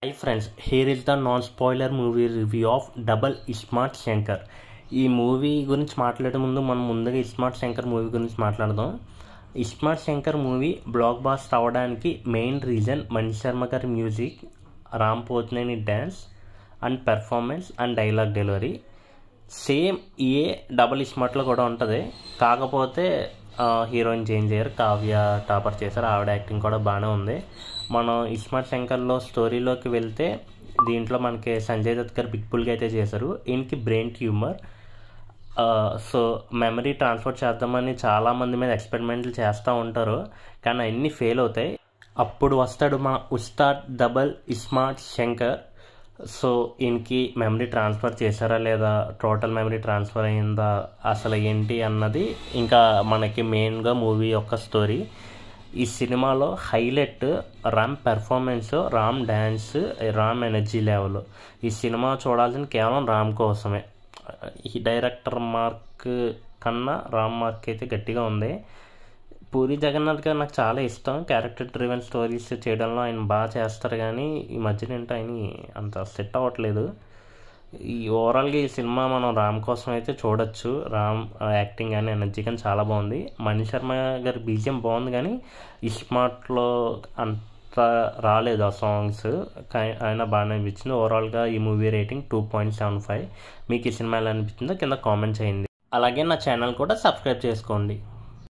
Hi friends, here is the non-spoiler movie review of double iSmart Shankar. ఈ movie గురించి మాట్లాడే మనం ముందుగా ఇస్మార్ట్ శంకర్ మూవీ గురించి మాట్లాడదాం. ISmart Shankar movie blockbuster అవ్వడానికి మెయిన్ రీజన్ మణి శర్మ గారి music, Ram Pothineni dance and performance and dialogue delivery. Same a double ఇస్మార్ట్లో కూడా ఉంటుంది, కాకపోతే హీరోయిన్ చేంజ్ అయ్యారు, కావ్య టాపర్ చేశారు, ఆవిడ యాక్టింగ్ కూడా బాగానే ఉంది. మనం ఇస్మార్ట్ శంకర్లో స్టోరీలోకి వెళ్తే దీంట్లో మనకి సంజయ్ దత్ గారు బిగ్ బుల్గా అయితే చేశారు. ఈయనకి brain tumour, so memory transfer చేద్దామని చాలామంది మీద ఎక్స్పెరిమెంట్లు చేస్తూ ఉంటారు, కానీ అన్నీ ఫెయిల్ అవుతాయి. అప్పుడు వస్తాడు మా ఉస్తాద్ డబల్ ఇస్మార్ట్ శంకర్. సో ఈయనకి మెమరీ ట్రాన్స్ఫర్ చేశారా లేదా, టోటల్ మెమరీ ట్రాన్స్ఫర్ అయిందా, అసలు ఏంటి అన్నది ఇంకా మనకి మెయిన్గా మూవీ యొక్క స్టోరీ. ఈ సినిమాలో highlight Ram performance, Ram dance, Ram energy level. ఈ సినిమా చూడాల్సిన కేవలం రామ్ కోసమే. ఈ డైరెక్టర్ మార్క్ కన్నా రామ్ మార్క్ అయితే గట్టిగా ఉంది. పూరి జగన్నాథ్ గారు నాకు చాలా ఇష్టం. క్యారెక్టర్ డ్రివెన్ స్టోరీస్ చేయడంలో ఆయన బాగా చేస్తారు, కానీ ఈ మధ్యన ఏంటో ఆయన అంత సెట్ అవ్వట్లేదు. ఈ ఓవరాల్గా ఈ సినిమా మనం రామ్ కోసం అయితే చూడొచ్చు. రామ్ యాక్టింగ్ కానీ ఎనర్జీ కానీ చాలా బాగుంది. మణి శర్మ గారి బీజిఎం బాగుంది, కానీ ఇస్మార్ట్లో అంత రాలేదు ఆ సాంగ్స్, ఆయన బాగానే అనిపించింది. ఓవరాల్గా ఈ మూవీ రేటింగ్ 2.75. మీకు ఈ సినిమా ఎలా అనిపించిందో కింద కామెంట్ చేయండి. అలాగే నా ఛానల్ కూడా సబ్స్క్రైబ్ చేసుకోండి.